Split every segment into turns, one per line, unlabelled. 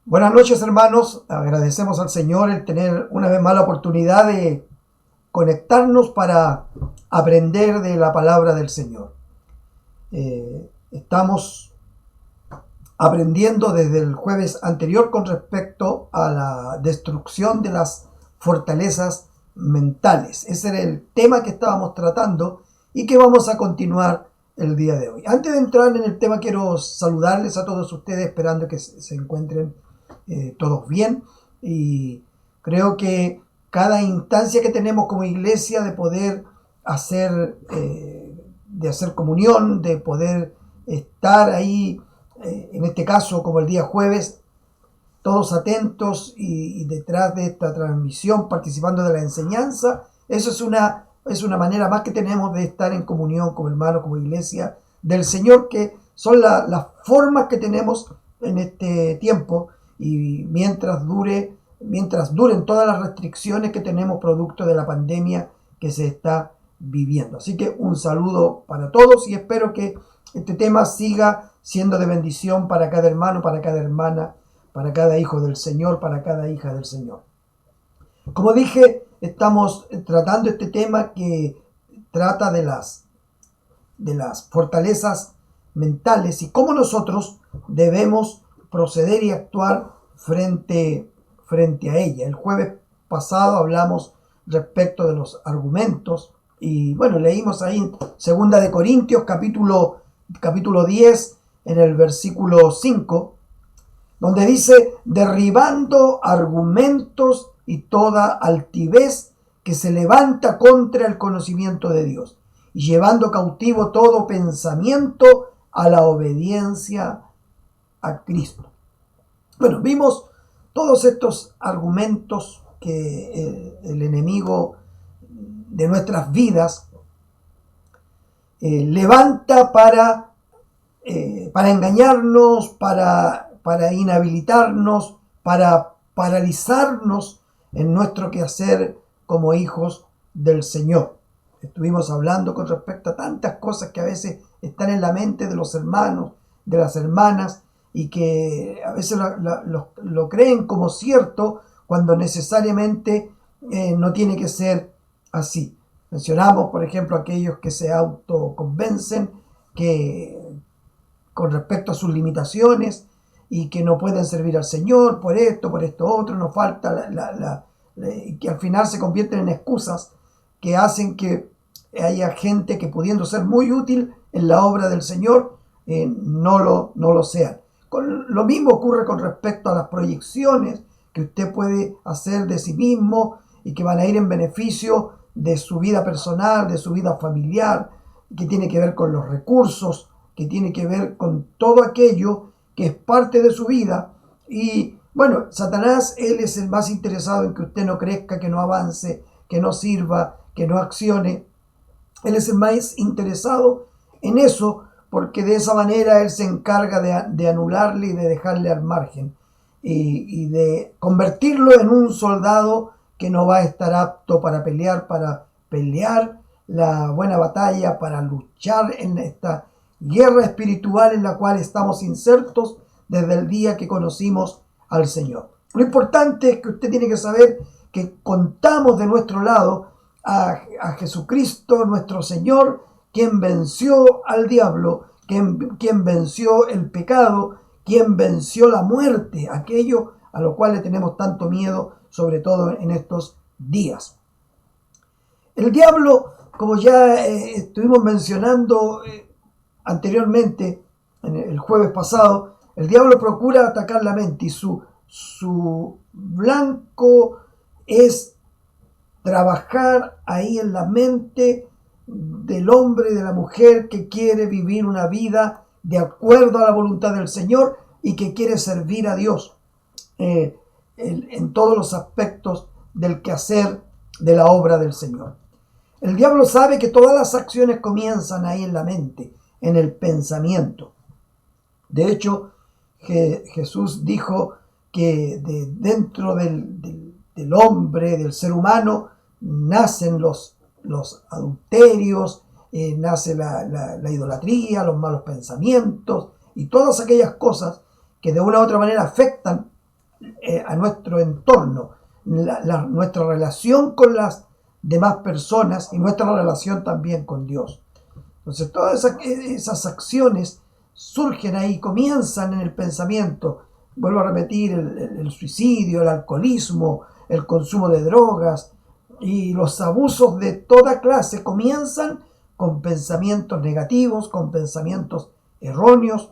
Buenas noches, hermanos. Agradecemos al Señor el tener una vez más la oportunidad de conectarnos para aprender de la palabra del Señor. Estamos aprendiendo desde el jueves anterior con respecto a la destrucción de las fortalezas mentales. Ese era el tema que estábamos tratando y que vamos a continuar el día de hoy. Antes de entrar en el tema, quiero saludarles a todos ustedes, esperando que se encuentren todos bien, y creo que cada instancia que tenemos como iglesia de poder hacer comunión, de poder estar ahí, en este caso como el día jueves, todos atentos y detrás de esta transmisión, participando de la enseñanza, eso es una manera más que tenemos de estar en comunión como hermanos, como iglesia del Señor, que son las formas que tenemos en este tiempo, y mientras duren todas las restricciones que tenemos producto de la pandemia que se está viviendo. Así que un saludo para todos y espero que este tema siga siendo de bendición para cada hermano, para cada hermana, para cada hijo del Señor, para cada hija del Señor. Como dije, estamos tratando este tema que trata de las fortalezas mentales y cómo nosotros debemos proceder y actuar frente a ella. El jueves pasado hablamos respecto de los argumentos y bueno, leímos ahí en 2 de Corintios capítulo 10 en el versículo 5, donde dice: derribando argumentos y toda altivez que se levanta contra el conocimiento de Dios, y llevando cautivo todo pensamiento a la obediencia a Cristo. Bueno, vimos todos estos argumentos que el enemigo de nuestras vidas levanta para engañarnos, para inhabilitarnos, para paralizarnos en nuestro quehacer como hijos del Señor. Estuvimos hablando con respecto a tantas cosas que a veces están en la mente de los hermanos, de las hermanas, y que a veces lo creen como cierto cuando necesariamente no tiene que ser así. Mencionamos, por ejemplo, aquellos que se autoconvencen que con respecto a sus limitaciones y que no pueden servir al Señor por esto otro, nos falta que al final se convierten en excusas que hacen que haya gente que, pudiendo ser muy útil en la obra del Señor, no lo sean. Lo mismo ocurre con respecto a las proyecciones que usted puede hacer de sí mismo y que van a ir en beneficio de su vida personal, de su vida familiar, que tiene que ver con los recursos, que tiene que ver con todo aquello que es parte de su vida. Y bueno, Satanás, él es el más interesado en que usted no crezca, que no avance, que no sirva, que no accione. Él es el más interesado en eso, porque de esa manera él se encarga de anularle y de dejarle al margen, y de convertirlo en un soldado que no va a estar apto para pelear la buena batalla, para luchar en esta guerra espiritual en la cual estamos insertos desde el día que conocimos al Señor. Lo importante es que usted tiene que saber que contamos de nuestro lado a Jesucristo nuestro Señor, quien venció al diablo, quien venció el pecado, quien venció la muerte, aquello a lo cual le tenemos tanto miedo, sobre todo en estos días. El diablo, como ya estuvimos mencionando anteriormente, en el jueves pasado, el diablo procura atacar la mente y su blanco es trabajar ahí en la mente del hombre y de la mujer que quiere vivir una vida de acuerdo a la voluntad del Señor y que quiere servir a Dios en todos los aspectos del quehacer de la obra del Señor. El diablo sabe que todas las acciones comienzan ahí en la mente, en el pensamiento. De hecho, Jesús dijo que dentro del hombre, del ser humano, nacen los adulterios, nace la idolatría, los malos pensamientos y todas aquellas cosas que de una u otra manera afectan a nuestro entorno, nuestra relación con las demás personas y nuestra relación también con Dios. Entonces todas esas acciones surgen ahí, comienzan en el pensamiento. Vuelvo a repetir, el suicidio, el alcoholismo, el consumo de drogas y los abusos de toda clase comienzan con pensamientos negativos, con pensamientos erróneos.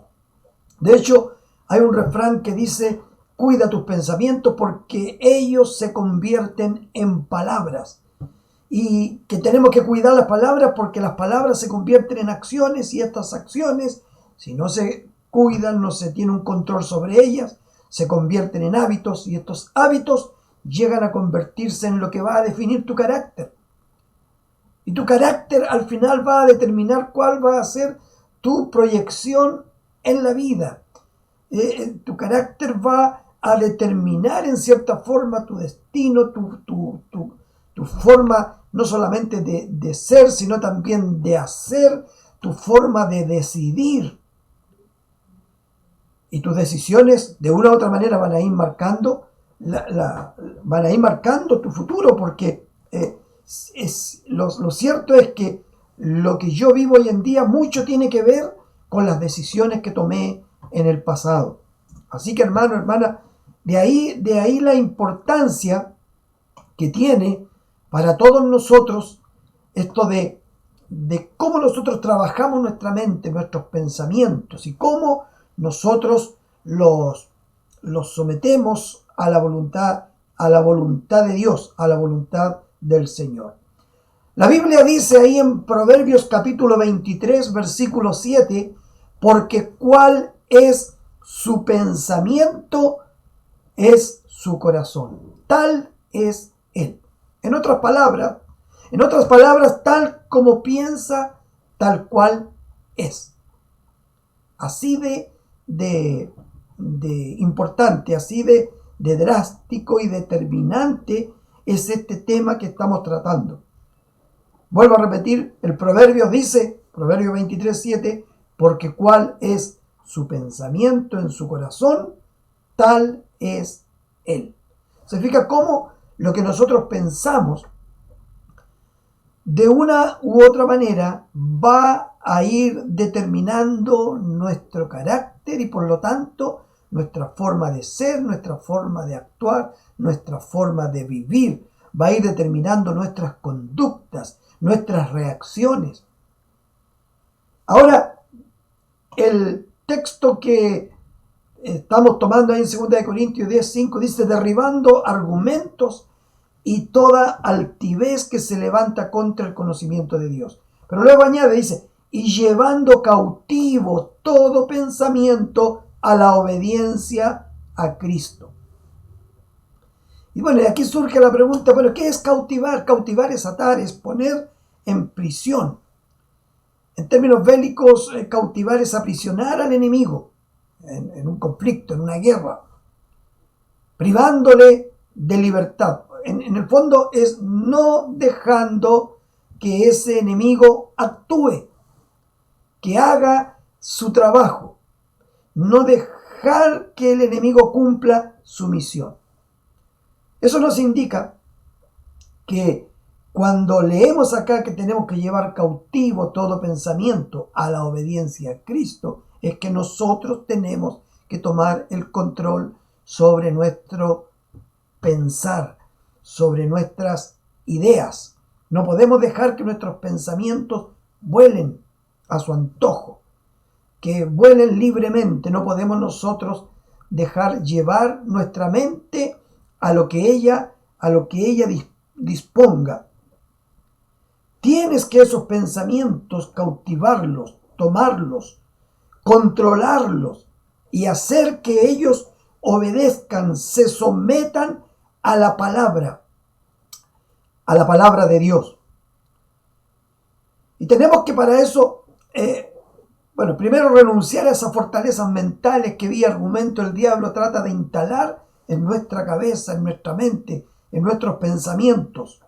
De hecho, hay un refrán que dice: cuida tus pensamientos porque ellos se convierten en palabras. Y que tenemos que cuidar las palabras porque las palabras se convierten en acciones, y estas acciones, si no se cuidan, no se tiene un control sobre ellas, se convierten en hábitos, y estos hábitos llegan a convertirse en lo que va a definir tu carácter. Y tu carácter al final va a determinar cuál va a ser tu proyección en la vida. Tu carácter va a determinar en cierta forma tu destino, tu forma no solamente de ser, sino también de hacer, tu forma de decidir. Y tus decisiones de una u otra manera van a ir marcando tu futuro, porque lo cierto es que lo que yo vivo hoy en día mucho tiene que ver con las decisiones que tomé en el pasado. Así que, hermano, hermana, de ahí la importancia que tiene para todos nosotros esto de cómo nosotros trabajamos nuestra mente, nuestros pensamientos, y cómo nosotros los sometemos a la voluntad de Dios, a la voluntad del Señor. La Biblia dice ahí en Proverbios capítulo 23, versículo 7, porque cuál es su pensamiento, es su corazón. Tal es él. En otras palabras, tal como piensa, tal cual es. Así de importante, así de drástico y determinante es este tema que estamos tratando. Vuelvo a repetir, el Proverbio dice, Proverbio 23:7, porque cuál es su pensamiento en su corazón, tal es él. ¿Se fija cómo lo que nosotros pensamos de una u otra manera va a ir determinando nuestro carácter y por lo tanto nuestra forma de ser, nuestra forma de actuar, nuestra forma de vivir? Va a ir determinando nuestras conductas, nuestras reacciones. Ahora, el texto que estamos tomando ahí en 2 Corintios 10:5 dice: derribando argumentos y toda altivez que se levanta contra el conocimiento de Dios. Pero luego añade, dice: y llevando cautivo todo pensamiento a la obediencia a Cristo. Y bueno, y aquí surge la pregunta, bueno, ¿qué es cautivar? Cautivar es atar, es poner en prisión. En términos bélicos, cautivar es aprisionar al enemigo en un conflicto, en una guerra, privándole de libertad. En el fondo es no dejando que ese enemigo actúe, que haga su trabajo, no dejar que el enemigo cumpla su misión. Eso nos indica que cuando leemos acá que tenemos que llevar cautivo todo pensamiento a la obediencia a Cristo, es que nosotros tenemos que tomar el control sobre nuestro pensar, sobre nuestras ideas. No podemos dejar que nuestros pensamientos vuelen a su antojo, que vuelen libremente. No podemos nosotros dejar llevar nuestra mente a lo que ella disponga. Tienes que esos pensamientos cautivarlos, tomarlos, controlarlos y hacer que ellos obedezcan, se sometan a la palabra de Dios. Y tenemos que para eso, primero renunciar a esas fortalezas mentales que vía argumento el diablo trata de instalar en nuestra cabeza, en nuestra mente, en nuestros pensamientos.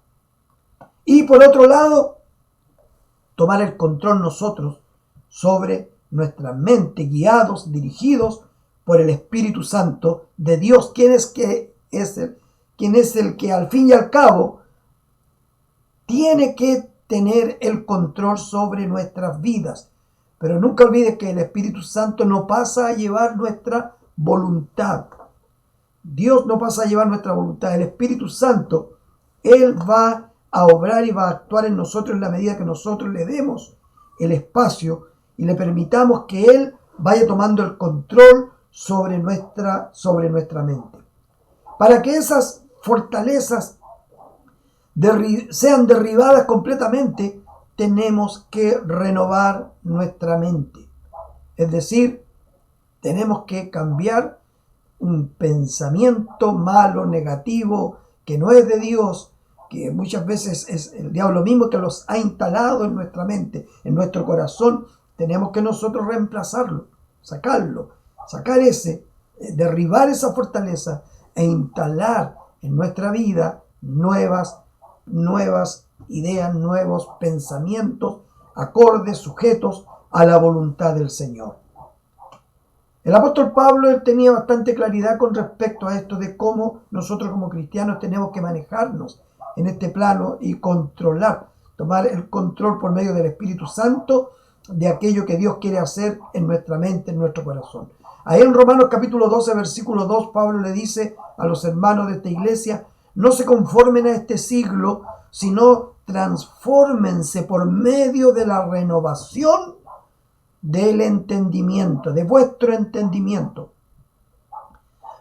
Y por otro lado, tomar el control nosotros sobre nuestra mente, guiados, dirigidos por el Espíritu Santo de Dios, quien es el que al fin y al cabo tiene que tener el control sobre nuestras vidas. Pero nunca olvide que el Espíritu Santo no pasa a llevar nuestra voluntad. Dios no pasa a llevar nuestra voluntad. El Espíritu Santo, Él va a obrar y va a actuar en nosotros en la medida que nosotros le demos el espacio y le permitamos que Él vaya tomando el control sobre nuestra mente. Para que esas fortalezas sean derribadas completamente, tenemos que renovar nuestra mente. Es decir, tenemos que cambiar un pensamiento malo, negativo, que no es de Dios, que muchas veces es el diablo mismo que los ha instalado en nuestra mente, en nuestro corazón. Tenemos que nosotros reemplazarlo, derribar esa fortaleza e instalar en nuestra vida nuevas ideas, nuevos pensamientos, acordes, sujetos a la voluntad del Señor. El apóstol Pablo, él tenía bastante claridad con respecto a esto de cómo nosotros como cristianos tenemos que manejarnos en este plano y tomar el control por medio del Espíritu Santo de aquello que Dios quiere hacer en nuestra mente, en nuestro corazón. Ahí en Romanos capítulo 12, versículo 2, Pablo le dice a los hermanos de esta iglesia: no se conformen a este siglo, sino transfórmense por medio de la renovación del entendimiento, de vuestro entendimiento,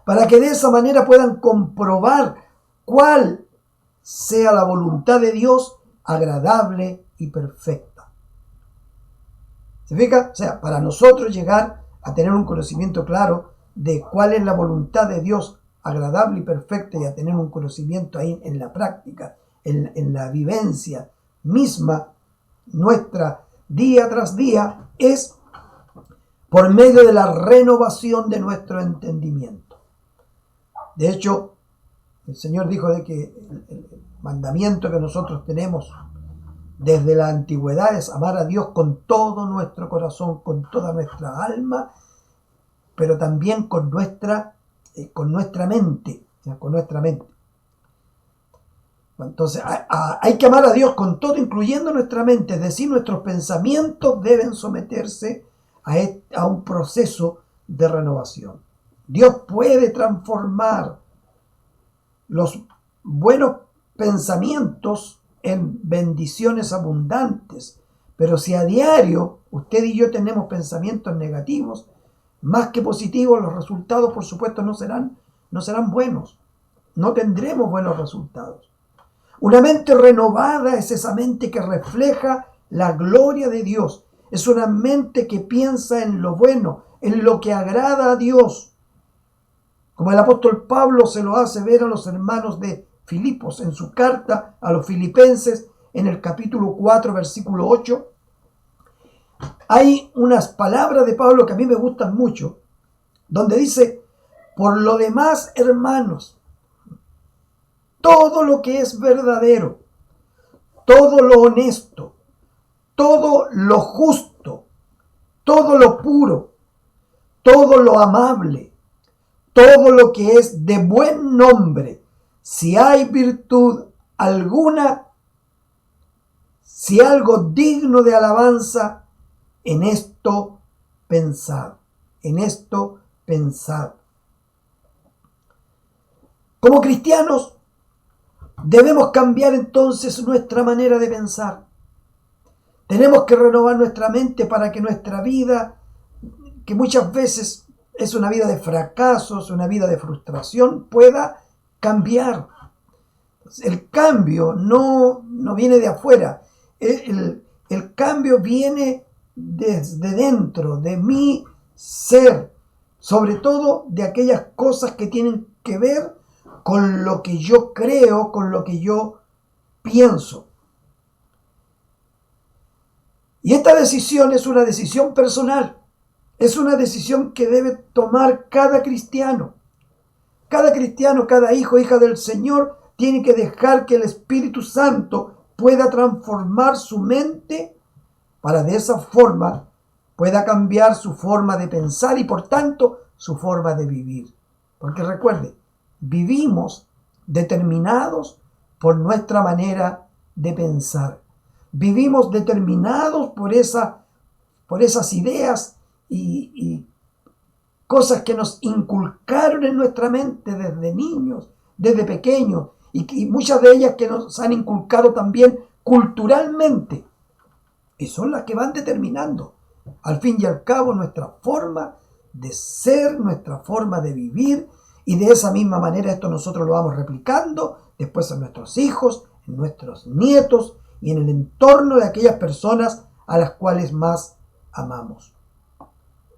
para que de esa manera puedan comprobar cuál sea la voluntad de Dios, agradable y perfecta. ¿Se fija? O sea, para nosotros llegar a tener un conocimiento claro de cuál es la voluntad de Dios, agradable y perfecta, y a tener un conocimiento ahí en la práctica, en la vivencia misma nuestra día tras día, es por medio de la renovación de nuestro entendimiento. De hecho, el Señor dijo de que el mandamiento que nosotros tenemos desde la antigüedad es amar a Dios con todo nuestro corazón, con toda nuestra alma, pero también con nuestra mente. Entonces hay que amar a Dios con todo, incluyendo nuestra mente, es decir, nuestros pensamientos deben someterse a un proceso de renovación. Dios puede transformar los buenos pensamientos en bendiciones abundantes, pero si a diario usted y yo tenemos pensamientos negativos, más que positivos, los resultados por supuesto no serán buenos, no tendremos buenos resultados. Una mente renovada es esa mente que refleja la gloria de Dios, es una mente que piensa en lo bueno, en lo que agrada a Dios, como el apóstol Pablo se lo hace ver a los hermanos de Filipos en su carta a los filipenses en el capítulo 4, versículo 8. Hay unas palabras de Pablo que a mí me gustan mucho, donde dice: por lo demás, hermanos, todo lo que es verdadero, todo lo honesto, todo lo justo, todo lo puro, todo lo amable, todo lo que es de buen nombre, si hay virtud alguna, si algo digno de alabanza, en esto pensad. Como cristianos, debemos cambiar entonces nuestra manera de pensar. Tenemos que renovar nuestra mente para que nuestra vida, que muchas veces es una vida de fracasos, una vida de frustración, pueda cambiar. El cambio no viene de afuera. El cambio viene desde dentro, de mi ser. Sobre todo de aquellas cosas que tienen que ver con lo que yo creo, con lo que yo pienso. Y esta decisión es una decisión personal. Es una decisión que debe tomar cada cristiano. Cada cristiano, cada hijo, hija del Señor, tiene que dejar que el Espíritu Santo pueda transformar su mente para de esa forma pueda cambiar su forma de pensar y por tanto su forma de vivir. Porque recuerde, vivimos determinados por nuestra manera de pensar. Vivimos determinados por esas ideas y cosas que nos inculcaron en nuestra mente desde niños, desde pequeños, y muchas de ellas que nos han inculcado también culturalmente. Y son las que van determinando, al fin y al cabo, nuestra forma de ser, nuestra forma de vivir, y de esa misma manera esto nosotros lo vamos replicando después en nuestros hijos, en nuestros nietos y en el entorno de aquellas personas a las cuales más amamos.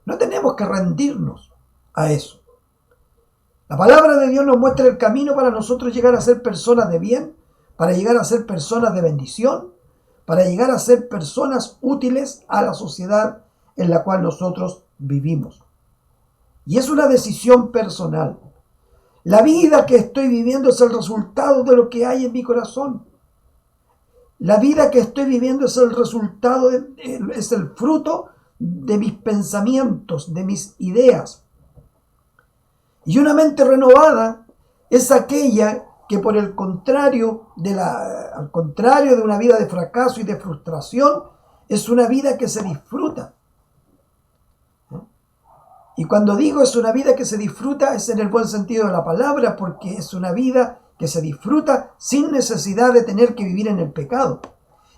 No tenemos que rendirnos a eso. La palabra de Dios nos muestra el camino para nosotros llegar a ser personas de bien, para llegar a ser personas de bendición, para llegar a ser personas útiles a la sociedad en la cual nosotros vivimos. Y es una decisión personal. La vida que estoy viviendo es el resultado de lo que hay en mi corazón. La vida que estoy viviendo es el resultado, es el fruto de mis pensamientos, de mis ideas. Y una mente renovada es aquella que por el contrario al contrario de una vida de fracaso y de frustración, es una vida que se disfruta. Y cuando digo es una vida que se disfruta, es en el buen sentido de la palabra, porque es una vida que se disfruta sin necesidad de tener que vivir en el pecado.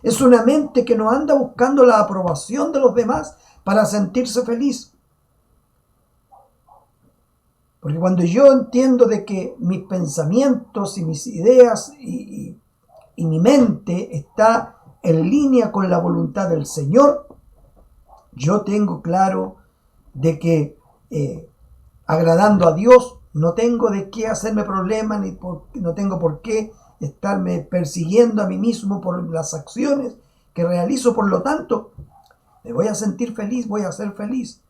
Es una mente que no anda buscando la aprobación de los demás para sentirse feliz. Porque cuando yo entiendo de que mis pensamientos y mis ideas y mi mente está en línea con la voluntad del Señor, yo tengo claro de que agradando a Dios no tengo de qué hacerme problema, no tengo por qué estarme persiguiendo a mí mismo por las acciones que realizo. Por lo tanto, me voy a sentir feliz, voy a ser feliz.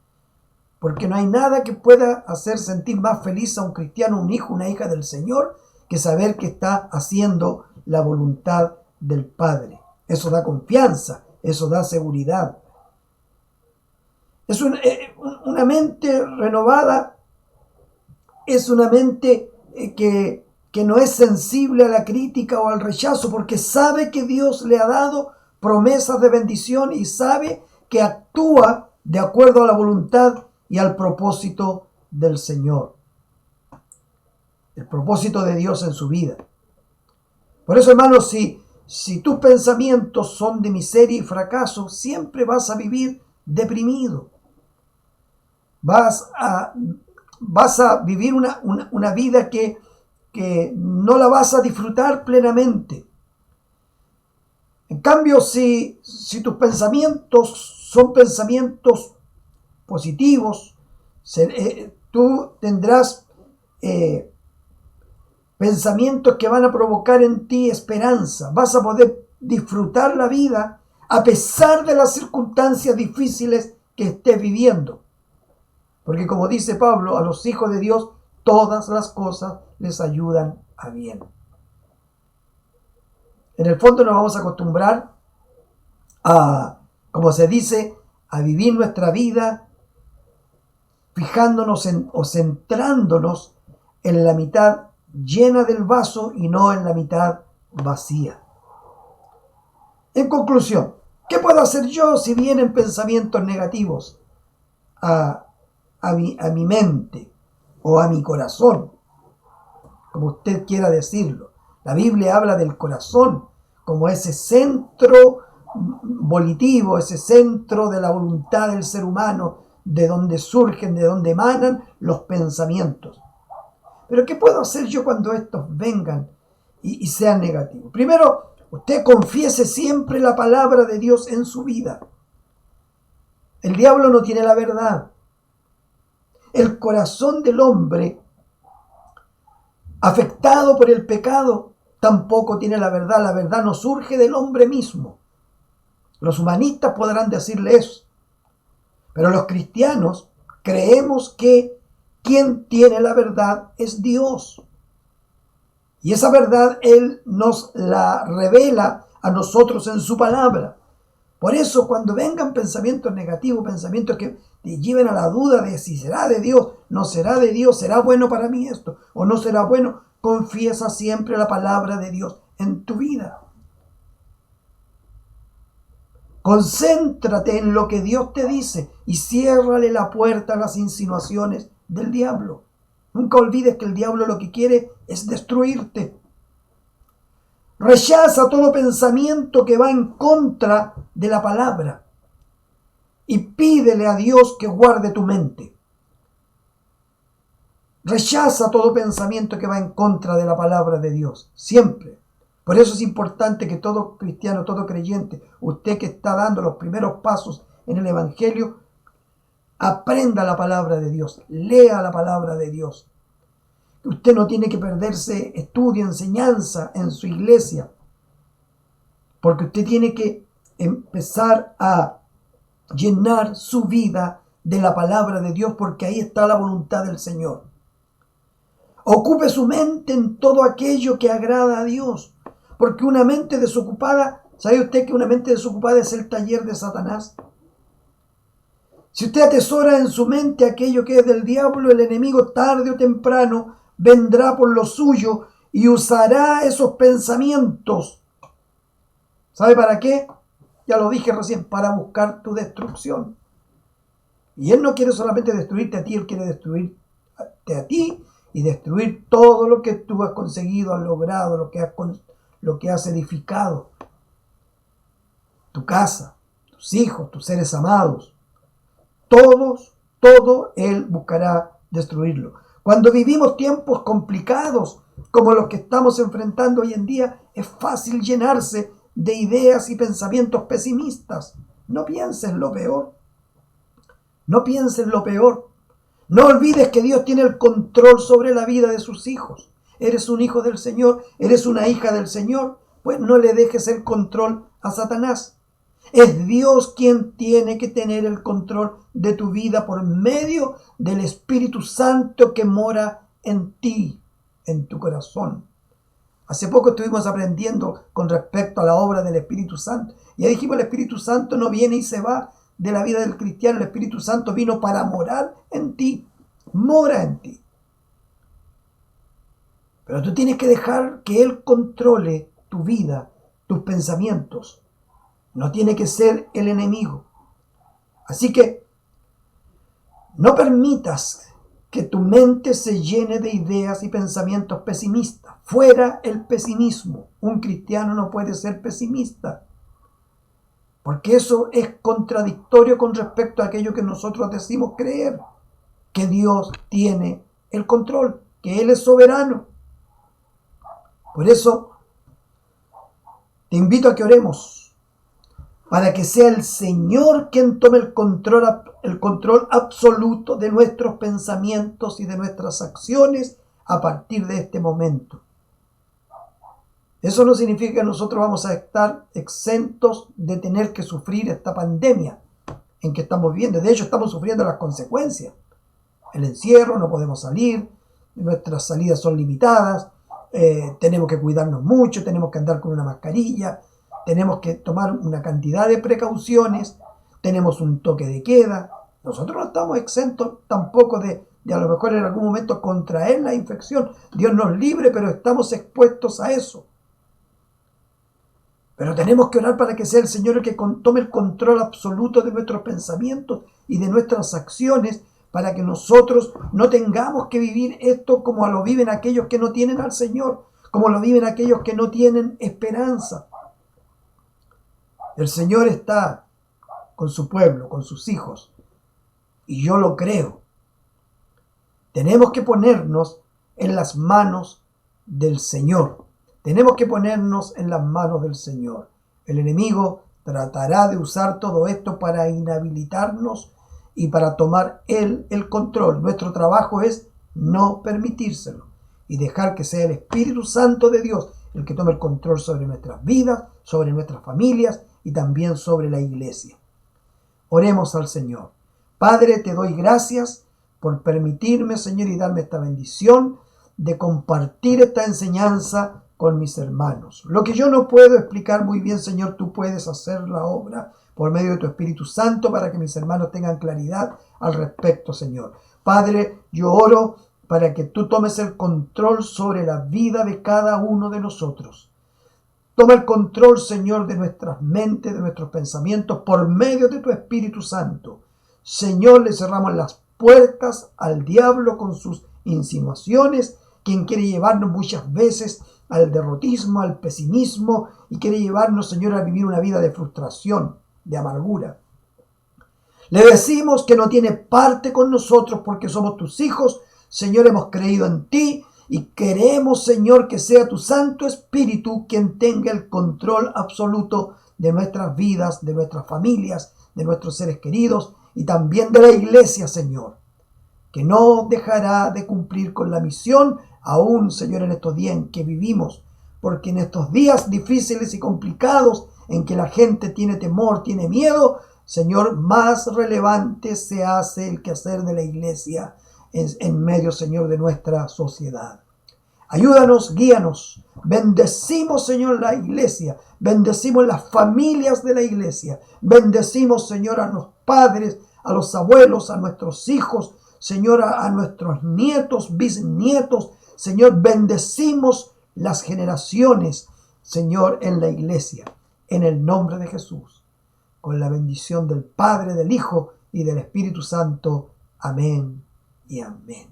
Porque no hay nada que pueda hacer sentir más feliz a un cristiano, un hijo, una hija del Señor, que saber que está haciendo la voluntad del Padre. Eso da confianza, eso da seguridad. Es una mente renovada, es una mente que no es sensible a la crítica o al rechazo, porque sabe que Dios le ha dado promesas de bendición y sabe que actúa de acuerdo a la voluntad y al propósito del Señor. El propósito de Dios en su vida. Por eso, hermanos, si tus pensamientos son de miseria y fracaso, siempre vas a vivir deprimido. Vas a vivir una vida que no la vas a disfrutar plenamente. En cambio, si tus pensamientos son pensamientos positivos, tú tendrás pensamientos que van a provocar en ti esperanza. Vas a poder disfrutar la vida a pesar de las circunstancias difíciles que estés viviendo. Porque como dice Pablo, a los hijos de Dios todas las cosas les ayudan a bien. En el fondo nos vamos a acostumbrar a, como se dice, a vivir nuestra vida fijándonos o centrándonos en la mitad llena del vaso y no en la mitad vacía. En conclusión, ¿qué puedo hacer yo si vienen pensamientos negativos a mi mente o a mi corazón? Como usted quiera decirlo. La Biblia habla del corazón como ese centro volitivo, ese centro de la voluntad del ser humano, de donde surgen, de donde emanan los pensamientos. Pero ¿qué puedo hacer yo cuando estos vengan y sean negativos? Primero, usted confiese siempre la palabra de Dios en su vida. El diablo no tiene la verdad. El corazón del hombre afectado por el pecado tampoco tiene la verdad. La verdad no surge del hombre mismo. Los humanistas podrán decirle eso. Pero los cristianos creemos que quien tiene la verdad es Dios. Y esa verdad Él nos la revela a nosotros en su palabra. Por eso cuando vengan pensamientos negativos, pensamientos que te lleven a la duda de si será de Dios, no será de Dios, será bueno para mí esto o no será bueno, confiesa siempre la palabra de Dios en tu vida. Concéntrate en lo que Dios te dice y ciérrale la puerta a las insinuaciones del diablo. Nunca olvides que el diablo lo que quiere es destruirte. Rechaza todo pensamiento que va en contra de la palabra y pídele a Dios que guarde tu mente. Rechaza todo pensamiento que va en contra de la palabra de Dios, siempre. Por eso es importante que todo cristiano, todo creyente, usted que está dando los primeros pasos en el Evangelio, aprenda la palabra de Dios, lea la palabra de Dios. Usted no tiene que perderse estudio, enseñanza en su iglesia, porque usted tiene que empezar a llenar su vida de la palabra de Dios, porque ahí está la voluntad del Señor. Ocupe su mente en todo aquello que agrada a Dios, porque una mente desocupada, ¿sabe usted que una mente desocupada es el taller de Satanás? Si usted atesora en su mente aquello que es del diablo, el enemigo tarde o temprano vendrá por lo suyo y usará esos pensamientos. ¿Sabe para qué? Ya lo dije recién, para buscar tu destrucción. Y él no quiere solamente destruirte a ti, él quiere destruirte a ti y destruir todo lo que tú has conseguido, has logrado, lo que has edificado. Tu casa, tus hijos, tus seres amados. Todo él buscará destruirlo. Cuando vivimos tiempos complicados como los que estamos enfrentando hoy en día, es fácil llenarse de ideas y pensamientos pesimistas. No pienses lo peor. No pienses lo peor. No olvides que Dios tiene el control sobre la vida de sus hijos. Eres un hijo del Señor, eres una hija del Señor, pues no le dejes el control a Satanás. Es Dios quien tiene que tener el control de tu vida por medio del Espíritu Santo que mora en ti, en tu corazón. Hace poco estuvimos aprendiendo con respecto a la obra del Espíritu Santo. Ya dijimos, el Espíritu Santo no viene y se va de la vida del cristiano. El Espíritu Santo vino para morar en ti. Mora en ti. Pero tú tienes que dejar que Él controle tu vida, tus pensamientos. No tiene que ser el enemigo. Así que no permitas que tu mente se llene de ideas y pensamientos pesimistas. Fuera el pesimismo. Un cristiano no puede ser pesimista, porque eso es contradictorio con respecto a aquello que nosotros decimos creer, que Dios tiene el control, que Él es soberano. Por eso te invito a que oremos, para que sea el Señor quien tome el control absoluto de nuestros pensamientos y de nuestras acciones a partir de este momento. Eso no significa que nosotros vamos a estar exentos de tener que sufrir esta pandemia en que estamos viviendo. De hecho, estamos sufriendo las consecuencias. El encierro, no podemos salir, nuestras salidas son limitadas, tenemos que cuidarnos mucho, tenemos que andar con una mascarilla, tenemos que tomar una cantidad de precauciones, tenemos un toque de queda. Nosotros no estamos exentos tampoco de a lo mejor en algún momento contraer la infección. Dios nos libre, pero estamos expuestos a eso. Pero tenemos que orar para que sea el Señor el que tome el control absoluto de nuestros pensamientos y de nuestras acciones, para que nosotros no tengamos que vivir esto como lo viven aquellos que no tienen al Señor, como lo viven aquellos que no tienen esperanza. El Señor está con su pueblo, con sus hijos, y yo lo creo. Tenemos que ponernos en las manos del Señor. Tenemos que ponernos en las manos del Señor. El enemigo tratará de usar todo esto para inhabilitarnos y para tomar él el control. Nuestro trabajo es no permitírselo y dejar que sea el Espíritu Santo de Dios el que tome el control sobre nuestras vidas, sobre nuestras familias y también sobre la iglesia. Oremos al Señor. Padre, te doy gracias por permitirme, Señor, y darme esta bendición de compartir esta enseñanza con mis hermanos. Lo que yo no puedo explicar muy bien, Señor, tú puedes hacer la obra, por medio de tu Espíritu Santo para que mis hermanos tengan claridad al respecto, Señor. Padre, yo oro para que tú tomes el control sobre la vida de cada uno de nosotros. Toma el control, Señor, de nuestras mentes, de nuestros pensamientos, por medio de tu Espíritu Santo. Señor, le cerramos las puertas al diablo con sus insinuaciones, quien quiere llevarnos muchas veces al derrotismo, al pesimismo, y quiere llevarnos, Señor, a vivir una vida de frustración, de amargura. Le decimos que no tiene parte con nosotros porque somos tus hijos. Señor, hemos creído en ti y queremos, Señor, que sea tu Santo Espíritu quien tenga el control absoluto de nuestras vidas, de nuestras familias, de nuestros seres queridos y también de la iglesia, Señor, que no dejará de cumplir con la misión aún, Señor, en estos días en que vivimos, porque en estos días difíciles y complicados en que la gente tiene temor, tiene miedo, Señor, más relevante se hace el quehacer de la iglesia en medio, Señor, de nuestra sociedad. Ayúdanos, guíanos. Bendecimos, Señor, la iglesia. Bendecimos las familias de la iglesia. Bendecimos, Señor, a los padres, a los abuelos, a nuestros hijos, Señor, a nuestros nietos, bisnietos. Señor, bendecimos las generaciones, Señor, en la iglesia. En el nombre de Jesús. Con la bendición del Padre, del Hijo y del Espíritu Santo. Amén y amén.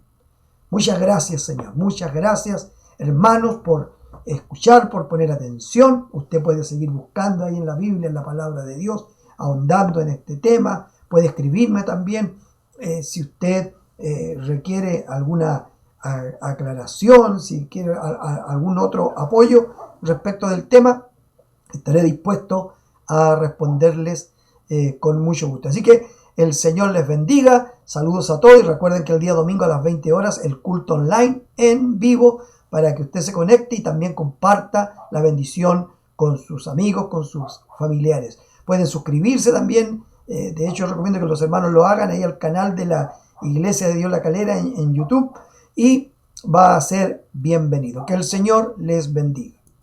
Muchas gracias, Señor. Muchas gracias, hermanos, por escuchar, por poner atención. Usted puede seguir buscando ahí en la Biblia, en la palabra de Dios, ahondando en este tema. Puede escribirme también si usted requiere alguna aclaración, si quiere algún otro apoyo respecto del tema. Estaré dispuesto a responderles con mucho gusto. Así que el Señor les bendiga. Saludos a todos y recuerden que el día domingo a las 20 horas el culto online en vivo para que usted se conecte y también comparta la bendición con sus amigos, con sus familiares. Pueden suscribirse también. De hecho, recomiendo que los hermanos lo hagan ahí al canal de la Iglesia de Dios La Calera en YouTube y va a ser bienvenido. Que el Señor les bendiga.